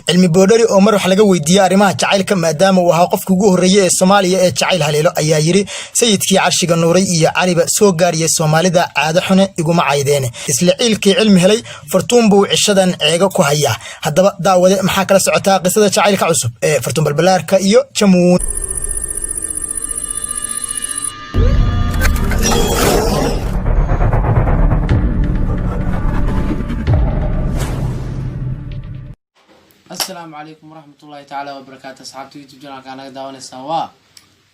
cilmi boodhari oo mar wax laga weydiiyay arrimaha jacaylka maadaama uu ahaa qofkii ugu horreeyay ee Soomaaliya ee jacayl haleelo ayaa yiri sayidkii carshiga nuuray iyo caliba soo gaariyay Soomaalida caado xune iguma caydeen isla ciilkii cilmi helay fartuun buu cishadan ceega ku hayaa haddaba daawade maxaa kala socotaa qisada jacaylka cusub ee fartuun balbalaarka iyo jamuun السلام عليكم ورحمة الله تعالى وبركاته أصحاب يوتيوب channel كان هذا ونسوا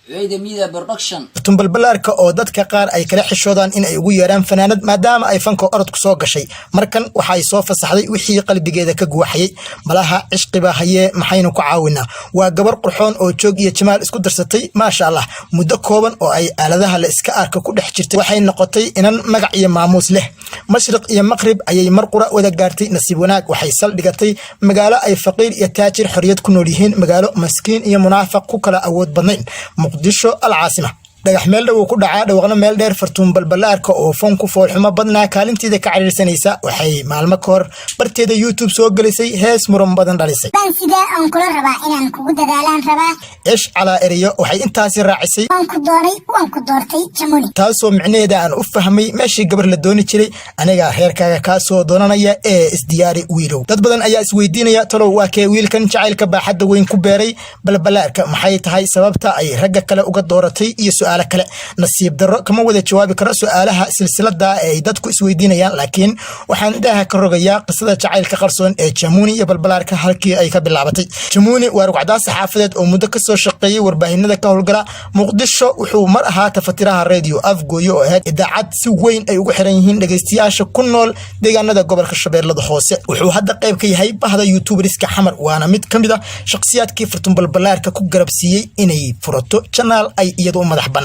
عيد ميدا برودكشن fartuun balbalaarka oo dadka qaar ay kala xishoodaan in ay ugu yeeraan fanaanad maadaama ay fanka orod ku soo gashay markan waxa ay soo fasaxday wixii qalbigeeda ka guuxayay malaha cishqiba haye maxaynu ku caawinaa waa gabar qurxoon oo joog iyo jamaal isku darsatay maasha Allah muddo kooban oo ay aaladaha la iska arka ku dhex jirtay waxay noqotay inan magac iyo maamuus leh mashriq iyo maqrib ayay mar qura wada gaartay nasiib wanaag waxay saldhigatay magaalo ay faqiir iyo taajir xoriyad ku nool yihiin magaalo maskiin iyo munaafiq ku kala awood badnayn muqdisho العاصمة dhagax meel dhow ku dhacaa dhawaqna meel dheer fartuun balbalaarka oo foon ku foolxuma badnaa kaalinteeda ka cariirsanaysa waxay maalmo ka hor barteeda YouTube soo galisay hees muran badan dhalisay baan sida aan kula rabaa inaan kugu dadaalaan rabaa ish ala eriyo waxay intaasi raacisay waan ku doortay jamuni taasoo micneheeda aan u fahmay meeshii gabar la dooni jiray aniga reerkaaga ka soo doonanaya ee isdiyaari wiilow dad badan ayaa isweydiinaya talow waa kee wiilkan jacaylka baaxadda weyn ku beeray balbalaarka maxay tahay sababta ay ragga kale uga dooratay iyo kale nasiib darro kama wada jawaabi karo su'aalaha silsilada ay dadku isweydiinayaan laakiin waxaan daha ka rogayaa qisada jacaylka qarsoon ee Jamuuni iyo balbalaarka halkii ay ka bilaabatay Jamuuni waa ruqcada saxaafadeed oo muddo ka soo shaqeeyay warbaahinada ka howlgala Muqdisho wuxuu mar ahaa tafatiraha radio afgooyo oo ahayd idaacad si weyn ay ugu xiran yihiin dhageystayaasha ku nool deegaanada gobolka Shabeellada Hoose wuxuu hadda qayb ka yahay bahda YouTuberiska xamar waana mid kamid ah shakhsiyaadkii fartuun balbalaarka ku garabsiiyay inay furato channel ay iyadu madax banaan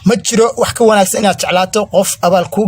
ma jiro wax ka wanaagsan inaad jeclaato qof abaal ku